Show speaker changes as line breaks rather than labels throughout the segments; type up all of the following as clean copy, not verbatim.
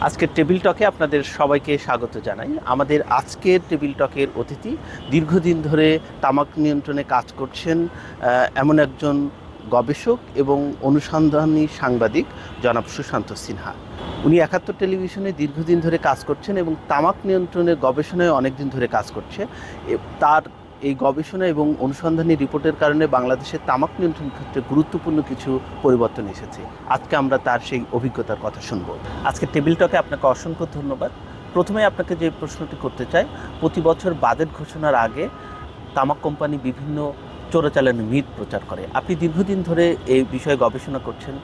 আজকের টেবিল টকে আপনাদের সবাইকে স্বাগত জানাই। আমাদের আজকের টেবিল টকের অতিথি দীর্ঘদিন ধরে তামাক নিয়ন্ত্রণে কাজ করছেন এমন একজন গবেষক এবং অনুসন্ধানী সাংবাদিক জনাব সুশান্ত সিনহা। উনি ৭১ টেলিভিশনে দীর্ঘদিন ধরে কাজ করছেন এবং তামাক নিয়ন্ত্রণের গবেষণায় অনেকদিন ধরে কাজ করছে। তার এই গবেষণা এবং অনুসন্ধানী রিপোর্টের কারণে বাংলাদেশের তামাক নিয়ন্ত্রণ ক্ষেত্রে গুরুত্বপূর্ণ কিছু পরিবর্তন এসেছে। আজকে আমরা তার সেই অভিজ্ঞতার কথা শুনব। আজকে টেবিল টকে আপনাকে অসংখ্য ধন্যবাদ। প্রথমে আপনাকে যে প্রশ্নটি করতে চাই, প্রতি বছর বাজেট ঘোষণার আগে তামাক কোম্পানি বিভিন্ন চোরাচালানের মিথ প্রচার করে। আপনি দীর্ঘদিন ধরে এই বিষয়ে গবেষণা করছেন,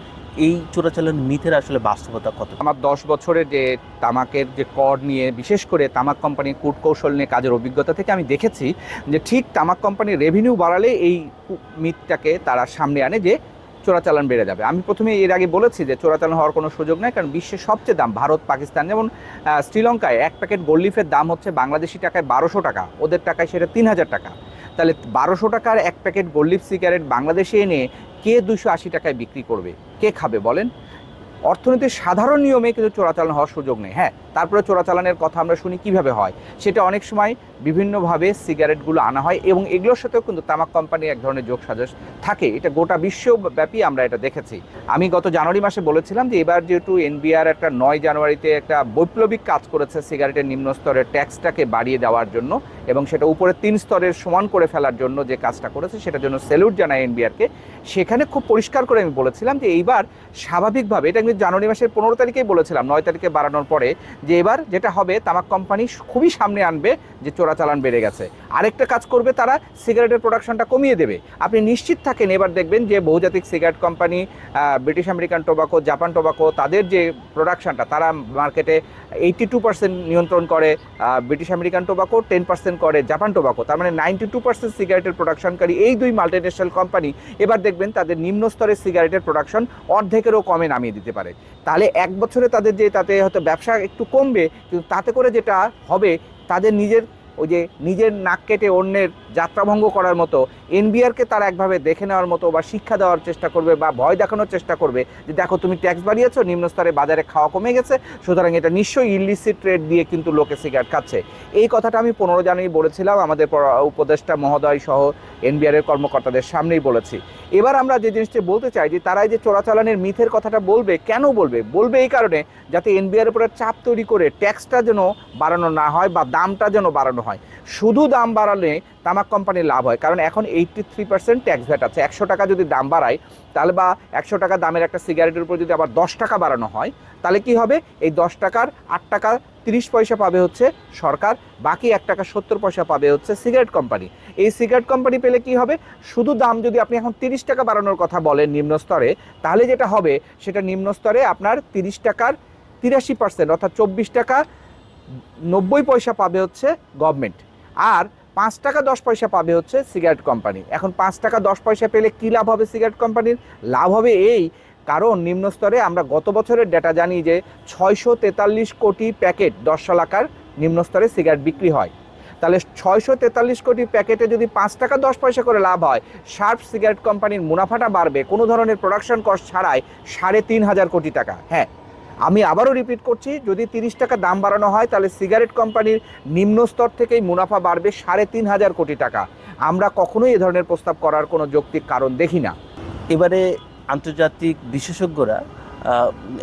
এই চোরাচালান মিথের আসলে বাস্তবতা কত?
আমার ১০ বছরের যে তামাকের যে কর নিয়ে, বিশেষ করে তামাক কোম্পানির কূটকৌশল নিয়ে কাজের অভিজ্ঞতা থেকে আমি দেখেছি যে ঠিক তামাক কোম্পানির রেভিনিউ বাড়ালে এই মিথটাকে তারা সামনে আনে যে চোরাচালান বেড়ে যাবে। আমি প্রথমে এর আগে বলেছি যে চোরাচালান হওয়ার কোনো সুযোগ নেই, কারণ বিশ্বের সবচেয়ে দাম ভারত, পাকিস্তান, যেমন শ্রীলঙ্কায় এক প্যাকেট গোল্ড লিফের দাম হচ্ছে বাংলাদেশি টাকায় ১২০০ টাকা, ওদের টাকায় সেটা ৩০০০ টাকা। তাহলে ১২০০ টাকার এক প্যাকেট গোল্ড লিফ সিগারেট বাংলাদেশে এনে কে ২৮০ টাকায় বিক্রি করবে? কে খাবে বলেন? অর্থনীতির সাধারণ নিয়মে কিন্তু চোরাচালান হওয়ার সুযোগ নেই। হ্যাঁ, তারপরে চোরাচালানের কথা আমরা শুনি কিভাবে হয়, সেটা অনেক সময় বিভিন্নভাবে সিগারেটগুলো আনা হয় এবং এগুলোর সাথেও কিন্তু তামাক কোম্পানি এক ধরনের যোগসাজশ থাকে। এটা গোটা বিশ্বব্যাপী আমরা এটা দেখেছি। আমি গত জানুয়ারি মাসে বলেছিলাম যে এবার যেহেতু এনবিআর একটা ৯ জানুয়ারিতে একটা বৈপ্লবিক কাজ করেছে সিগারেটের নিম্ন স্তরের ট্যাক্সটাকে বাড়িয়ে দেওয়ার জন্য এবং সেটা উপরে ৩ স্তরের সমান করে ফেলার জন্য যে কাজটা করেছে, সেটার জন্য স্যালুট জানাই এনবিআরকে। সেখানে খুব পরিষ্কার করে আমি বলেছিলাম যে এইবার স্বাভাবিকভাবে, এটা আমি জানুয়ারি মাসের ১৫ তারিখেই বলেছিলাম, ৯ তারিখে বাড়ানোর পরে, যে এবার যেটা হবে তামাক কোম্পানি খুবই সামনে আনবে যে চোরাচালান বেড়ে গেছে। আরেকটা কাজ করবে, তারা সিগারেটের প্রোডাকশনটা কমিয়ে দেবে। আপনি নিশ্চিত থাকেন এবার দেখবেন যে বহুজাতিক cigarette company, British American tobacco, Japan tobacco, তাদের যে প্রোডাকশনটা তারা মার্কেটে 82% নিয়ন্ত্রণ করে ব্রিটিশ আমেরিকান টোবাকো, 10% করে জাপান টোবাকো। তার মানে 92% সিগারেটের প্রোডাকশনকারী এই দুই মাল্টিন্যাশনাল কোম্পানি এবার দেখবেন তাদের নিম্ন স্তরের সিগারেটের প্রোডাকশন অর্ধেকেরও কমে নামিয়ে দিতে পারে। তাহলে এক বছরে তাদের যে তাতে হয়তো ব্যবসা একটু কমবে, কিন্তু তাতে করে যেটা হবে, তাদের নিজের নাক কেটে অন্যের যাত্রাভঙ্গ করার মতো এনবিআরকে তারা একভাবে দেখে নেওয়ার মতো বা শিক্ষা দেওয়ার চেষ্টা করবে বা ভয় দেখানোর চেষ্টা করবে যে দেখো তুমি ট্যাক্স বাড়িয়েছো, নিম্ন স্তরে বাজারে খাওয়া কমে গেছে, সুতরাং এটা নিশ্চয়ই ইলিসিট ট্রেড দিয়ে কিন্তু লোকে সিগারেট খাচ্ছে। এই কথাটা আমি ১৫ জানুয়ারি বলেছিলাম, আমাদের উপদেষ্টা মহোদয় সহ এনবিআরের কর্মকর্তাদের সামনেই বলেছি। এবার আমরা যে জিনিসটা বলতে চাই যে তারা এই যে চোরাচালানের মিথের কথাটা বলবে, কেন বলবে এই কারণে যাতে এনবিআর উপরে চাপ তৈরি করে ট্যাক্সটা যেন বাড়ানো না হয় বা দামটা যেন বাড়ানো হয়। শুধু দাম বাড়ালে তামাক কোম্পানির লাভ হয়, কারণ এখন 83% ট্যাক্স ভ্যাট আছে। ১০০ টাকা যদি দাম বাড়ায়, তাহলে বা ১০০ টাকা দামের একটা সিগারেটের উপর যদি আবার ১০ টাকা বাড়ানো হয়, তাহলে কি হবে? এই ১০ টাকার ৮ টাকা ৩০ পয়সা পাবে হচ্ছে সরকার, বাকি ১ টাকা ৭০ পয়সা পাবে হচ্ছে সিগারেট কোম্পানি। এই সিগারেট কোম্পানি পেলে কি হবে? শুধু দাম যদি আপনি এখন ৩০ টাকা বাড়ানোর কথা বলেন নিম্ন স্তরে, তাহলে যেটা হবে সেটা নিম্ন স্তরে আপনার ৩০ টাকার ৮৩%, অর্থাৎ ২৪ টাকা ৯০ পয়সা পাবে হচ্ছে গভর্নমেন্ট, আর ৫ টাকা ১০ পয়সা পাবে হচ্ছে সিগারেট কোম্পানি। এখন ৫ টাকা ১০ পয়সা পেলে কী লাভ হবে সিগারেট কোম্পানির? লাভ হবে এই, কারণ নিম্ন স্তরে আমরা গত বছরের ডেটা জানি যে ৬৪৩ কোটি প্যাকেট ১০ শলাকার নিম্ন স্তরে সিগারেট বিক্রি হয়। তাহলে ৬৪৩ কোটি প্যাকেটে যদি ৫ টাকা ১০ পয়সা করে লাভ হয়, শার্প সিগারেট কোম্পানির মুনাফাটা বাড়বে কোনো ধরনের প্রোডাকশন কস্ট ছাড়াই ৩৫০০ কোটি টাকা। হ্যাঁ, আমি আবারও রিপিট করছি, যদি ৩০ টাকা দাম বাড়ানো হয় তাহলে সিগারেট কোম্পানির নিম্ন স্তর থেকেই মুনাফা বাড়বে ৩৫০০ কোটি টাকা। আমরা কখনোই এ ধরনের প্রস্তাব করার কোনো যৌক্তিক কারণ দেখি না।
এবারে আন্তর্জাতিক বিশেষজ্ঞরা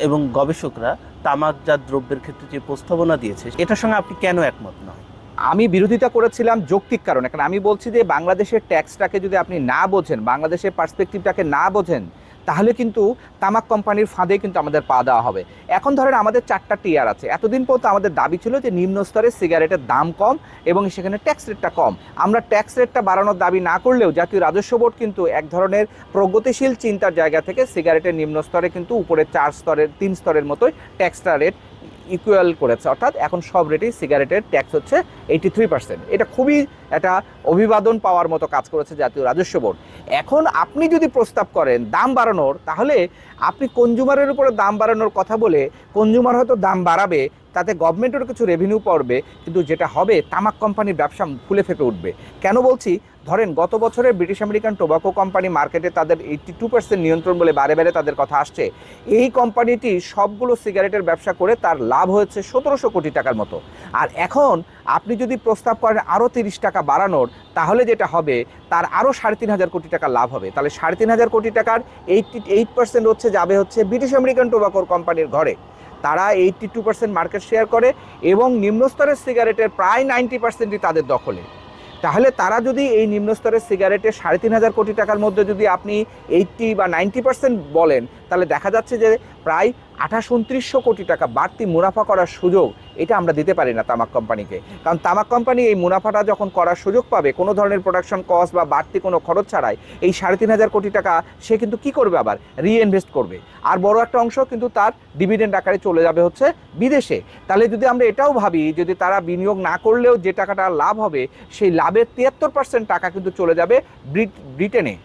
এবং গবেষকরা তামাকজাত দ্রব্যের ক্ষেত্রে যে প্রস্তাবনা দিয়েছে, এটার সঙ্গে আপনি কেন একমত নয়?
আমি বিরোধিতা করেছিলাম যৌক্তিক কারণে, কারণ আমি বলছি যে বাংলাদেশের ট্যাক্সটাকে যদি আপনি না বোঝেন, বাংলাদেশের পার্সপেক্টিভটাকে না বোঝেন, তাহলে কিন্তু তামাক কোম্পানির ফাঁদে কিন্তু আমাদের পা দেওয়া হবে। এখন ধরেন আমাদের ৪টা টিয়ার আছে। এতদিন পর্যন্ত আমাদের দাবি ছিল যে নিম্ন স্তরে সিগারেটের দাম কম এবং সেখানে ট্যাক্স রেটটা কম। আমরা ট্যাক্স রেটটা বাড়ানোর দাবি না করলেও জাতীয় রাজস্ব বোর্ড কিন্তু এক ধরনের প্রগতিশীল চিন্তার জায়গা থেকে সিগারেটের নিম্ন স্তরে কিন্তু উপরে ৩ স্তরের মতোই ট্যাক্সটা রেট ইকুয়াল করেছে, অর্থাৎ এখন সব রেটেই সিগারেটের ট্যাক্স হচ্ছে 83%। এটা খুবই একটা অভিবাদন পাওয়ার মতো কাজ করেছে জাতীয় রাজস্ব বোর্ড। এখন আপনি যদি প্রস্তাব করেন দাম বাড়ানোর, তাহলে আপনি কনজিউমারের উপরে দাম বাড়ানোর কথা বলে কনজিউমার হয়তো দাম বাড়াবে, তাতে গভর্নমেন্টেরও কিছু রেভিনিউ পড়বে, কিন্তু যেটা হবে তামাক কোম্পানির ব্যবসা ফুলে ফেপে উঠবে। কেন বলছি? ধরেন গত বছরে ব্রিটিশ আমেরিকান টোবাকো কোম্পানি মার্কেটে তাদের 82% নিয়ন্ত্রণ বলে বারে বারে তাদের কথা আসছে। এই কোম্পানিটি সবগুলো সিগারেটের ব্যবসা করে তার লাভ হয়েছে 1700 কোটি টাকার মতো। আর এখন আপনি যদি প্রস্তাব করেন আরও 30 টাকা বাড়ানোর, তাহলে যেটা হবে তার আরও 3500 কোটি টাকা লাভ হবে। তাহলে 3500 কোটি টাকার 88% হচ্ছে যাবে হচ্ছে ব্রিটিশ আমেরিকান টোবাকোর কোম্পানির ঘরে। তারা 82% মার্কেট শেয়ার করে এবং নিম্নস্তরের সিগারেটের প্রায় 90%ই তাদের দখলে। তাহলে তারা যদি এই নিম্নস্তরের সিগারেটের 3500 কোটি টাকার মধ্যে যদি আপনি 80 বা 90% বলেন, তাহলে দেখা যাচ্ছে যে প্রায় 28-2900 কোটি টাকা বাড়তি মুনাফা করার সুযোগ এটা আমরা দিতে পারি না তামাক কোম্পানিকে। কারণ তামাক কোম্পানি এই মুনাফাটা যখন করার সুযোগ পাবে কোনো ধরনের প্রোডাকশন কস্ট বা বাড়তি কোনো খরচ ছাড়াই, এই 3500 কোটি টাকা সে কিন্তু কি করবে, আবার রিইনভেস্ট করবে। আর বড় একটা অংশ কিন্তু তার ডিভিডেন্ড আকারে চলে যাবে হচ্ছে বিদেশে। তাহলে যদি আমরা এটাও ভাবি, যদি তারা বিনিয়োগ না করলেও যে টাকাটা লাভ হবে, সেই লাভের 73% টাকা কিন্তু চলে যাবে ব্রিটেনে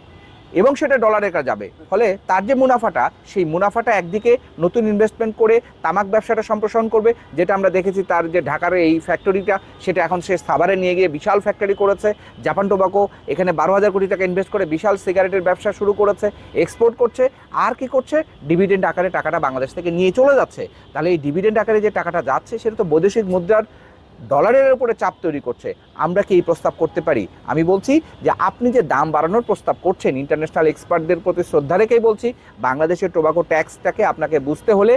এবং সেটা ডলারে যাবে। ফলে তার যে মুনাফাটা, সেই মুনাফাটা একদিকে নতুন ইনভেস্টমেন্ট করে তামাক ব্যবসাটা সম্প্রসারণ করবে, যেটা আমরা দেখেছি তার যে ঢাকার এই ফ্যাক্টরিটা, সেটা এখন সে সাভারে নিয়ে গিয়ে বিশাল ফ্যাক্টরি করেছে। জাপান টোবাকো এখানে 12,000 কোটি টাকা ইনভেস্ট করে বিশাল সিগারেটের ব্যবসা শুরু করেছে, এক্সপোর্ট করছে। আর কি করছে, ডিভিডেন্ড আকারে টাকাটা বাংলাদেশ থেকে নিয়ে চলে যাচ্ছে। তাহলে এই ডিভিডেন্ড আকারে যে টাকাটা যাচ্ছে, সেটা তো বৈদেশিক মুদ্রার ডলারের উপরে চাপ তৈরি করছে। আমরা কি এই প্রস্তাব করতে পারি? আমি বলছি যে আপনি যে দাম বাড়ানোর প্রস্তাব করছেন, ইন্টারন্যাশনাল এক্সপার্টদের প্রতি শ্রদ্ধা রেখেই বলছি, বাংলাদেশের টোবাকো ট্যাক্সটাকে আপনাকে বুঝতে হলে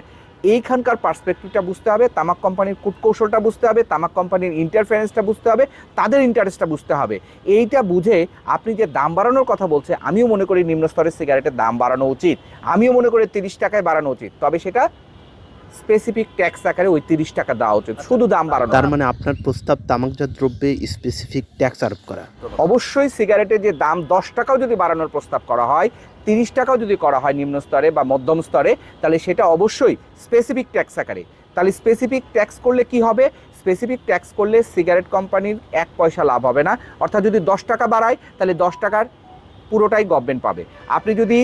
এইখানকার পার্সপেক্টিভটা বুঝতে হবে, তামাক কোম্পানির কূটকৌশলটা বুঝতে হবে, তামাক কোম্পানির ইন্টারফারেন্সটা বুঝতে হবে, তাদের ইন্টারেস্টটা বুঝতে হবে। এইটা বুঝে আপনি যে দাম বাড়ানোর কথা বলছে, আমিও মনে করি নিম্ন স্তরের সিগারেটের দাম বাড়ানো উচিত, আমিও মনে করি 30 টাকায় বাড়ানো উচিত। তবে সেটা স্পেসিফিক ট্যাক্স আকারে ওই 30 টাকা দেওয়া উচিত, শুধু দাম বাড়ানো।
তার মানে আপনার প্রস্তাব তামাকজাত দ্রব্যে স্পেসিফিক ট্যাক্স আরোপ করা।
অবশ্যই সিগারেটের যে দাম 10 টাকাও যদি বাড়ানোর প্রস্তাব করা হয়, 30 টাকাও যদি করা হয় নিম্ন স্তরে বা মধ্যম স্তরে, তাহলে সেটা অবশ্যই স্পেসিফিক ট্যাক্স আকারে। তাহলে স্পেসিফিক ট্যাক্স করলে কি হবে, স্পেসিফিক ট্যাক্স করলে সিগারেট কোম্পানির 1 পয়সা লাভ হবে না। অর্থাৎ যদি 10 টাকা বাড়ায়, তাহলে 10 টাকার পুরোটাই গভর্নমেন্ট পাবে। আপনি যদি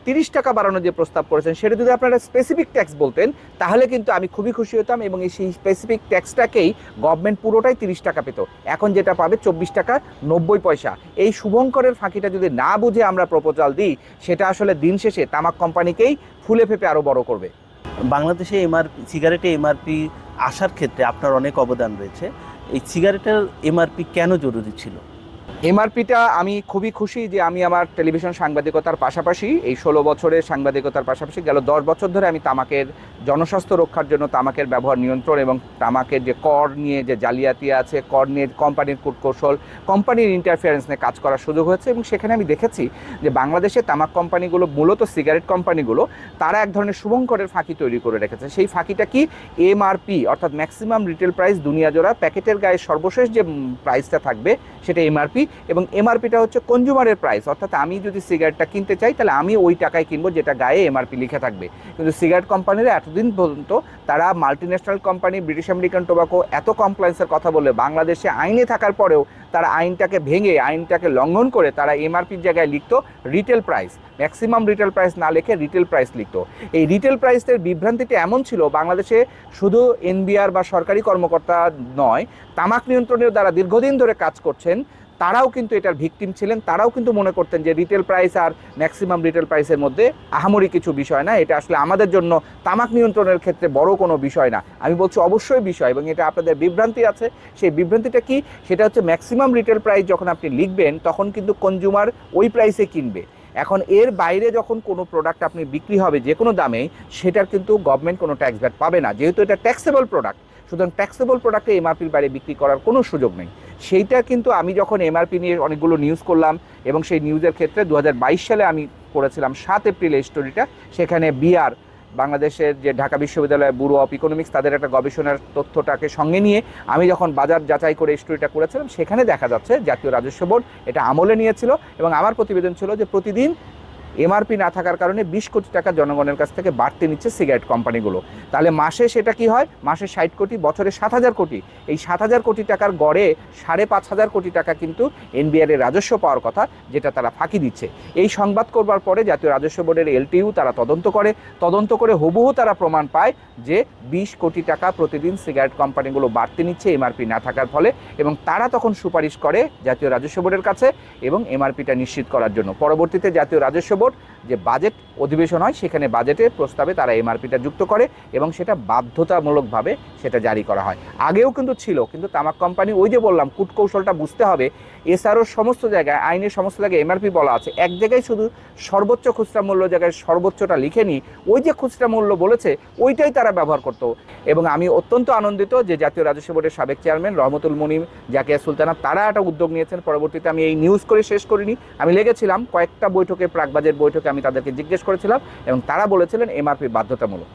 30 টাকা বাড়ানোর যে প্রস্তাব করেছেন, সেটা যদি আপনারা স্পেসিফিক ট্যাক্স বলতেন, তাহলে কিন্তু আমি খুবই খুশি হতাম এবং সেই স্পেসিফিক ট্যাক্সটাকেই গভর্নমেন্ট পুরোটাই 30 টাকা পেত। এখন যেটা পাবে 24 টাকা 90 পয়সা। এই শুভঙ্করের ফাঁকিটা যদি না বুঝে আমরা প্রপোজাল দিই, সেটা আসলে দিন শেষে তামাক কোম্পানিকেই ফুলে ফেপে আরও বড় করবে।
বাংলাদেশে সিগারেটে এমআরপি আসার ক্ষেত্রে আপনার অনেক অবদান রয়েছে। এই সিগারেটের এমআরপি কেন জরুরি ছিল?
এমআরপিটা আমি খুবই খুশি যে আমি আমার টেলিভিশন সাংবাদিকতার পাশাপাশি, এই 16 বছরের সাংবাদিকতার পাশাপাশি গেল 10 বছর ধরে আমি তামাকের জনস্বাস্থ্য রক্ষার জন্য তামাকের ব্যবহার নিয়ন্ত্রণ এবং তামাকের যে কর নিয়ে যে জালিয়াতি আছে, কর নিয়ে কোম্পানির কূটকৌশল, কোম্পানির ইন্টারফিয়ারেন্স নিয়ে কাজ করার সুযোগ হয়েছে। এবং সেখানে আমি দেখেছি যে বাংলাদেশে তামাক কোম্পানিগুলো, মূলত সিগারেট কোম্পানিগুলো, তারা এক ধরনের শুভঙ্করের ফাঁকি তৈরি করে রেখেছে। সেই ফাঁকিটা কি, এমআরপি অর্থাৎ ম্যাক্সিমাম রিটেল প্রাইস, দুনিয়া জোড়া প্যাকেটের গায়ে সর্বশেষ যে প্রাইসটা থাকবে সেটা এমআরপি, এবং এমআরপিটা হচ্ছে কনজিউমারের প্রাইস। অর্থাৎ আমি যদি সিগারেটটা কিনতে চাই, তাহলে আমি ওই টাকায় কিনবো যেটা গায়ে এমআরপি লিখে থাকবে। কিন্তু সিগারেট কোম্পানিরা এতদিন পর্যন্ত, তারা multinational company British American tobacco এত কমপ্লায়েন্সের কথা বলে বাংলাদেশে আইনে থাকার পরেও তারা আইনটাকে ভেঙে, আইনটাকে লঙ্ঘন করে তারা এমআরপির জায়গায় লিখতো retail price, maximum retail price না লিখে রিটেল প্রাইস লিখতো। এই রিটেল প্রাইসের বিভ্রান্তিটা এমন ছিল, বাংলাদেশে শুধু এনবিআর বা সরকারি কর্মকর্তা নয়, তামাক নিয়ন্ত্রণের দ্বারা দীর্ঘদিন ধরে কাজ করছেন, তারাও কিন্তু এটার ভিকটিম ছিলেন। তারাও কিন্তু মনে করতেন যে রিটেল প্রাইস আর ম্যাক্সিমাম রিটেল প্রাইসের মধ্যে আহামরি কিছু বিষয় না, এটা আসলে আমাদের জন্য তামাক নিয়ন্ত্রণের ক্ষেত্রে বড় কোনো বিষয় না। আমি বলছি অবশ্যই বিষয়, এবং এটা আপনাদের বিভ্রান্তি আছে। সেই বিভ্রান্তিটা কি, সেটা হচ্ছে ম্যাক্সিমাম রিটেল প্রাইস যখন আপনি লিখবেন, তখন কিন্তু কনজিউমার ওই প্রাইসে কিনবে। এখন এর বাইরে যখন কোনো প্রোডাক্ট আপনি বিক্রি হবে যে কোনো দামে, সেটার কিন্তু গভর্নমেন্ট কোনো ট্যাক্স ভ্যাট পাবে না, যেহেতু এটা ট্যাক্সেবল প্রোডাক্ট। সুতরাং ট্যাক্সেবল প্রোডাক্টে এমআরপির বাইরে বিক্রি করার কোনো সুযোগ নেই। সেইটা কিন্তু আমি যখন এমআরপি নিয়ে অনেকগুলো নিউজ করলাম, এবং সেই নিউজের ক্ষেত্রে 2022 সালে আমি করেছিলাম 7 এপ্রিল এই স্টোরিটা, সেখানে বিআর, বাংলাদেশের যে ঢাকা বিশ্ববিদ্যালয় ব্যুরো অফ ইকোনমিক্স, তাদের একটা গবেষণার তথ্যটাকে সঙ্গে নিয়ে আমি যখন বাজার যাচাই করে এই স্টোরিটা করেছিলাম, সেখানে দেখা যাচ্ছে জাতীয় রাজস্ব বোর্ড এটা আমলে নিয়েছিল, এবং আমার প্রতিবেদন ছিল যে প্রতিদিন এমআরপি না থাকার কারণে 20 কোটি টাকা জনগণের কাছ থেকে বাড়তি নিচ্ছে সিগারেট কোম্পানিগুলো। তাহলে মাসে সেটা কি হয়, মাসে 60 কোটি, বছরে 7,000 কোটি। এই 7,000 কোটি টাকার গড়ে 5,500 কোটি টাকা কিন্তু এনবিআর এর রাজস্ব পাওয়ার কথা, যেটা তারা ফাঁকি দিচ্ছে। এই সংবাদ করবার পরে জাতীয় রাজস্ব বোর্ডের এলটিইউ তারা তদন্ত করে হুবহু তারা প্রমাণ পায় যে 20 কোটি টাকা প্রতিদিন সিগারেট কোম্পানিগুলো বাড়তি নিচ্ছে এমআরপি না থাকার ফলে, এবং তারা তখন সুপারিশ করে জাতীয় রাজস্ব বোর্ডের কাছে এবং এমআরপিটা নিশ্চিত করার জন্য। পরবর্তীতে জাতীয় রাজস্ব বোর্ড যে বাজেট অধিবেশন হয় সেখানে বাজেটের প্রস্তাবে তারা এমআরপিটা যুক্ত করে এবং সেটা বাধ্যতামূলকভাবে সেটা জারি করা হয়। আগেও কিন্তু ছিল, কিন্তু তামাক কোম্পানি, ওই যে বললাম, কূটকৌশলটা বুঝতে হবে। এসআরওর সমস্ত জায়গায়, আইনের সমস্ত জায়গায় এমআরপি বলা আছে, এক জায়গায় শুধু সর্বোচ্চ খুচরা মূল্য জায়গায় সর্বোচ্চটা লিখে নি, ওই যে খুচরা মূল্য বলেছে ওইটাই তারা ব্যবহার করতো। এবং আমি অত্যন্ত আনন্দিত যে জাতীয় রাজস্ব বোর্ডের সাবেক চেয়ারম্যান রহমতুল মুনিম, জাকিয়া সুলতানা, তারা একটা উদ্যোগ নিয়েছেন। পরবর্তীতে আমি এই নিউজ করে শেষ করিনি, আমি লেগেছিলাম কয়েকটা বৈঠকে, প্রাকবাজেট বৈঠকে আমি তাদেরকে জিজ্ঞেস করেছিলাম এবং তারা বলেছিলেন এমআরপি বাধ্যতামূলক।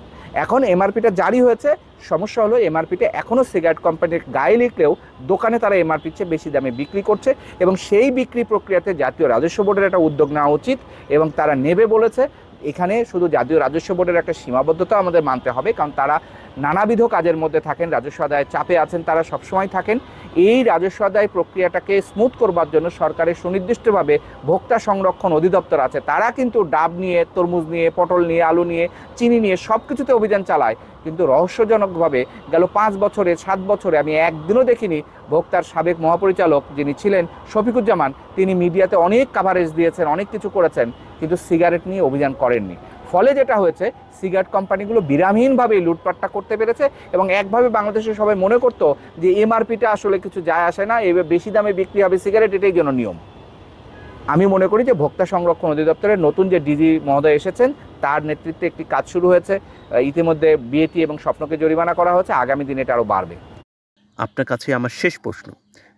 এখন এমআরপিটা জারি হয়েছে, সমস্যা হলো এমআরপিটা এখনও সিগারেট কোম্পানির গায়ে লিখলেও দোকানে তারা এমআরপির চেয়ে বেশি দামে বিক্রি করছে এবং সেই বিক্রি প্রক্রিয়াতে জাতীয় রাজস্ব বোর্ডের একটা উদ্যোগ নেওয়া উচিত এবং তারা নেবে বলেছে। এখানে শুধু জাতীয় রাজস্ব বোর্ডের একটা সীমাবদ্ধতা আমাদের মানতে হবে, কারণ তারা নানাবিধ কাজের মধ্যে থাকেন, রাজস্ব আদায়ের চাপে আছেন, তারা সবসময় থাকেন। এই রাজস্ব আদায় প্রক্রিয়াটাকে স্মুথ করবার জন্য সরকারের সুনির্দিষ্টভাবে ভোক্তা সংরক্ষণ অধিদপ্তর আছে, তারা কিন্তু ডাব নিয়ে, তরমুজ নিয়ে, পটল নিয়ে, আলু নিয়ে, চিনি নিয়ে সব কিছুতে অভিযান চালায়। কিন্তু রহস্যজনকভাবে গেল 5 বছরে 7 বছরে আমি একদিনও দেখিনি ভোক্তার সাবেক মহাপরিচালক যিনি ছিলেন শফিকুজ্জামান, তিনি মিডিয়াতে অনেক কাভারেজ দিয়েছেন, অনেক কিছু করেছেন, কিন্তু সিগারেট নিয়ে অভিযান করেননি। ফলে যেটা হয়েছে, সিগারেট কোম্পানিগুলো বিরামহীনভাবে লুটপাটটা করতে পেরেছে এবং একভাবে বাংলাদেশের সবাই মনে করতো যে এমআরপিটা আসলে কিছু যায় আসে না, এবার বেশি দামে বিক্রি হবে সিগারেট, এটাই যেন নিয়ম। আমি মনে করি যে ভোক্তা সংরক্ষণ অধিদপ্তরের নতুন যে ডিজি মহোদয় এসেছেন তার নেতৃত্বে একটি কাজ শুরু হয়েছে। ইতিমধ্যে বিএটি এবং স্বপ্নকে জরিমানা করা হয়েছে, আগামী দিনে এটা আরও বাড়বে।
আপনার কাছে আমার শেষ প্রশ্ন,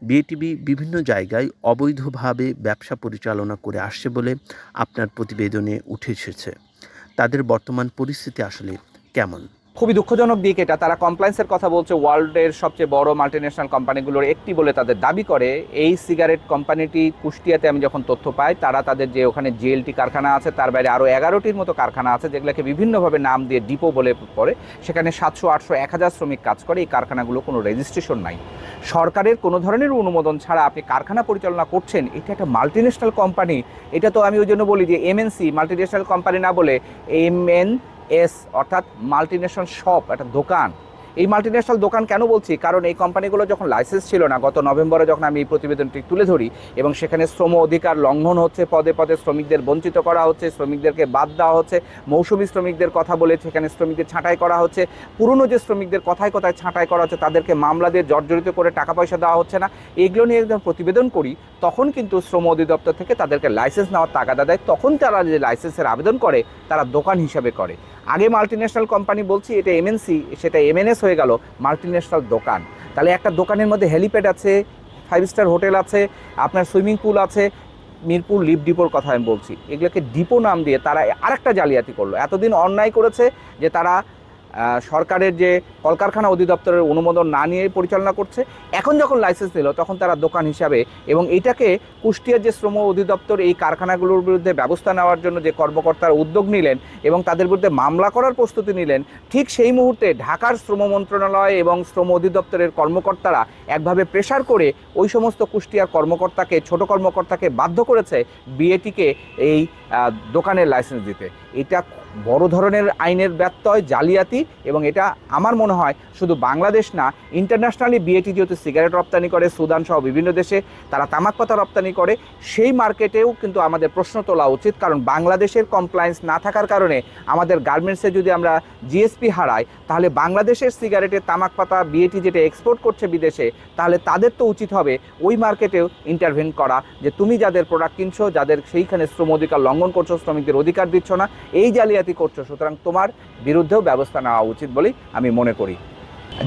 বিএটিবি বিভিন্ন জায়গায় অবৈধভাবে ব্যবসা পরিচালনা করে আসছে বলে আপনার প্রতিবেদনে উঠে এসেছে, তাদের বর্তমান পরিস্থিতি আসলে কেমন?
খুবই দুঃখজনক দিক এটা। তারা কমপ্লায়েন্সের কথা বলছে, ওয়ার্ল্ডের সবচেয়ে বড় মাল্টিন্যাশনাল কোম্পানিগুলোর একটি বলে তাদের দাবি করে। এই সিগারেট কোম্পানিটি কুষ্টিয়াতে আমি যখন তথ্য পাই, তারা তাদের যে ওখানে জিএলটি কারখানা আছে, তার বাইরে আরও 11টির মতো কারখানা আছে যেগুলোকে বিভিন্নভাবে নাম দিয়ে ডিপো বলে পড়ে, সেখানে 700, 800, 1000 শ্রমিক কাজ করে। এই কারখানাগুলো কোনো রেজিস্ট্রেশন নাই, সরকারের কোনো ধরনের অনুমোদন ছাড়া আপনি কারখানা পরিচালনা করছেন। এটা একটা মাল্টিন্যাশনাল কোম্পানি, এটা তো আমি ওই জন্য বলি যে এমএনসি, মাল্টিন্যাশনাল কোম্পানি না বলে এমএনএস, অর্থাৎ মাল্টিন্যাশনাল শপ, একটা দোকান। এই মাল্টিন্যাশনাল দোকান কেন বলছি, কারণ এই কোম্পানিগুলো যখন লাইসেন্স ছিল না, গত নভেম্বরে যখন আমি এই প্রতিবেদনটি তুলে ধরি, এবং সেখানে শ্রম অধিকার লঙ্ঘন হচ্ছে, পদে পদে শ্রমিকদের বঞ্চিত করা হচ্ছে, শ্রমিকদেরকে বাদ দেওয়া হচ্ছে, মৌসুমি শ্রমিকদের কথা বলে সেখানে শ্রমিকদের ছাঁটাই করা হচ্ছে, পুরনো যে শ্রমিকদের কথায় কথায় ছাঁটাই করা হচ্ছে তাদেরকে মামলা দিয়ে জর্জরিত করে টাকা পয়সা দেওয়া হচ্ছে না, এগুলো নিয়ে একদম প্রতিবেদন করি, তখন কিন্তু শ্রম অধিদপ্তর থেকে তাদেরকে লাইসেন্স নেওয়ার তাগাদা দেয়। তখন তারা যে লাইসেন্সের আবেদন করে তারা দোকান হিসাবে করে। আগে মাল্টিন্যাশনাল কোম্পানি বলছি, এটা এমএনসি, সেটা এমএনএস হয়ে গেল, মাল্টিন্যাশনাল দোকান। তাহলে একটা দোকানের মধ্যে হেলিপ্যাড আছে, 5 স্টার হোটেল আছে, আপনার সুইমিং পুল আছে, মিরপুর লিফ ডিপোর কথা আমি বলছি, এগুলোকে ডিপো নাম দিয়ে তারা আরেকটা জালিয়াতি করলো। এতদিন অন্যায় করেছে যে তারা সরকারের যে কলকারখানা অধিদপ্তরের অনুমোদন না নিয়ে পরিচালনা করছে, এখন যখন লাইসেন্স দিল তখন তারা দোকান হিসাবে, এবং এটাকে কুষ্টিয়ার যে শ্রম অধিদপ্তর এই কারখানাগুলোর বিরুদ্ধে ব্যবস্থা নেওয়ার জন্য যে কর্মকর্তারা উদ্যোগ নিলেন এবং তাদের বিরুদ্ধে মামলা করার প্রস্তুতি নিলেন, ঠিক সেই মুহূর্তে ঢাকার শ্রম মন্ত্রণালয় এবং শ্রম অধিদপ্তরের কর্মকর্তারা একভাবে প্রেসার করে ওই সমস্ত কুষ্টিয়ার কর্মকর্তাকে, ছোট কর্মকর্তাকে বাধ্য করেছে বিএটিকে এই দোকানের লাইসেন্স দিতে। এটা বড় ধরনের আইনের ব্যত্যয়, জালিয়াতি, এবং এটা আমার মনে হয় শুধু বাংলাদেশ না, ইন্টারন্যাশনালি বিএটি যেহেতু সিগারেট রপ্তানি করে সুদান সহ বিভিন্ন দেশে, তারা তামাক পাতা রপ্তানি করে, সেই মার্কেটেও কিন্তু আমাদের প্রশ্ন তোলা উচিত। কারণ বাংলাদেশের কমপ্লায়েন্স না থাকার কারণে আমাদের গার্মেন্টসে যদি আমরা জিএসপি হারাই, তাহলে বাংলাদেশের সিগারেটের তামাক পাতা বিএটি যেটা এক্সপোর্ট করছে বিদেশে, তাহলে তাদের তো উচিত হবে ওই মার্কেটেও ইন্টারভেন করা, যে তুমি যাদের প্রোডাক্ট কিনছো, যাদের সেইখানে শ্রম অধিকার লঙ্ঘন করছো, শ্রমিকদের অধিকার দিচ্ছ না, এই জালিয়াতি করছো, সুতরাং তোমার বিরুদ্ধেও ব্যবস্থা নেওয়া উচিত বলেই আমি মনে করি।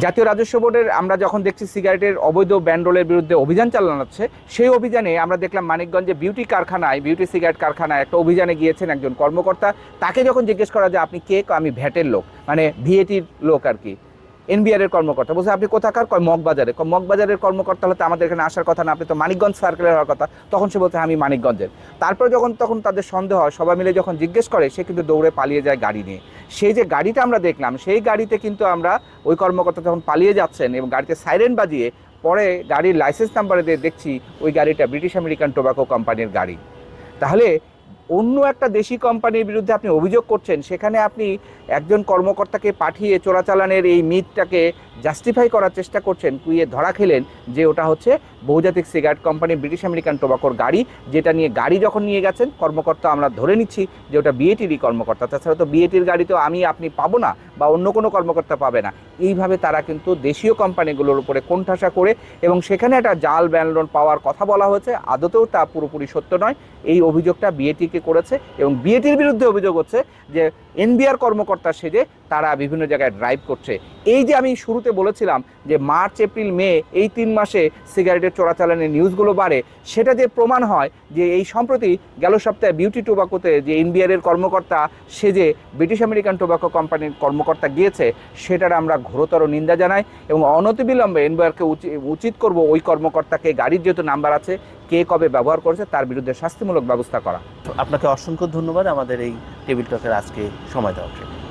জাতীয় রাজস্ব বোর্ডের আমরা যখন দেখছি সিগারেটের অবৈধ ব্যান্ডরোলের বিরুদ্ধে অভিযান চালাচ্ছে, সেই অভিযানে আমরা দেখলাম মানিকগঞ্জে বিউটি কারখানায়, বিউটি সিগারেট কারখানায় একটা অভিযানে গিয়েছেন একজন কর্মকর্তা। তাকে যখন জিজ্ঞেস করা যায় আপনি কে, আমি ভ্যাটের লোক, মানে ভিএটির লোক আর কি। এনবিআর এর কর্মকর্তা। বলছে আপনি কোথাকার? কয় মগবাজারে। মগবাজারের কর্মকর্তা হলে তো আমাদের এখানে আসার কথা না, আপনি তো মানিকগঞ্জ সার্কেলের হওয়ার কথা। তখন সে বলছে আমি মানিকগঞ্জের। তারপর তখন তাদের সন্দেহ হয়, সবাই মিলে যখন জিজ্ঞেস করে, সে কিন্তু দৌড়ে পালিয়ে যায় গাড়ি নিয়ে। সেই যে গাড়িটা আমরা দেখলাম, সেই গাড়িতে কিন্তু আমরা ওই কর্মকর্তা যখন পালিয়ে যাচ্ছেন এবং গাড়িতে সাইরেন বাজিয়ে পরে গাড়ির লাইসেন্স নাম্বারে দিয়ে দেখছি ওই গাড়িটা ব্রিটিশ আমেরিকান টোবাকো কোম্পানির গাড়ি। তাহলে অন্য একটা দেশি কোম্পানির বিরুদ্ধে আপনি অভিযোগ করছেন, সেখানে আপনি একজন কর্মকর্তাকে পাঠিয়ে চোরাচালানের এই মিথটাকে জাস্টিফাই করার চেষ্টা করছেন, কুইয়ে ধরা খেলেন যে ওটা হচ্ছে বহুজাতিক সিগারেট কোম্পানি ব্রিটিশ আমেরিকান টোবাকোর গাড়ি, যেটা নিয়ে গাড়ি যখন নিয়ে গেছেন কর্মকর্তা আমরা ধরে নিচ্ছি যে ওটা বিএটিরই কর্মকর্তা। তাছাড়া তো বিএটির গাড়ি তো আপনি পাবো না বা অন্য কোনো কর্মকর্তা পাবে না। এইভাবে তারা কিন্তু দেশীয় কোম্পানিগুলোর উপরে কোণঠাসা করে, এবং সেখানে একটা জাল ব্যান লোন পাওয়ার কথা বলা হয়েছে, আদতেও তা পুরোপুরি সত্য নয়। এই অভিযোগটা বিএটিকে করেছে এবং বিএটির বিরুদ্ধে অভিযোগ হচ্ছে যে এনবিআর কর্মকর্তা সেজে তারা বিভিন্ন জায়গায় ড্রাইভ করছে। এই যে আমি শুরুতে বলেছিলাম যে মার্চ এপ্রিল মে এই 3 মাসে সিগারেটের চোরাচালানের নিউজগুলো বাড়ে, সেটা যে প্রমাণ হয় যে এই সম্প্রতি গেল সপ্তাহে বিউটি টোবাকোতে যে এনবিআর এর কর্মকর্তা সেজে ব্রিটিশ আমেরিকান টোবাকো কোম্পানির কর্মকর্তা গিয়েছে, সেটার আমরা ঘোরতর নিন্দা জানাই এবং অনতিবিলম্বে এনবিআরকে উচিত করব ওই কর্মকর্তাকে, গাড়ির যেহেতু নাম্বার আছে, কে কবে ব্যবহার করেছে তার বিরুদ্ধে শাস্তিমূলক ব্যবস্থা করা।
আপনাকে অসংখ্য ধন্যবাদ আমাদের এই টেবিল টকের আজকে সময় দেওয়ার জন্য।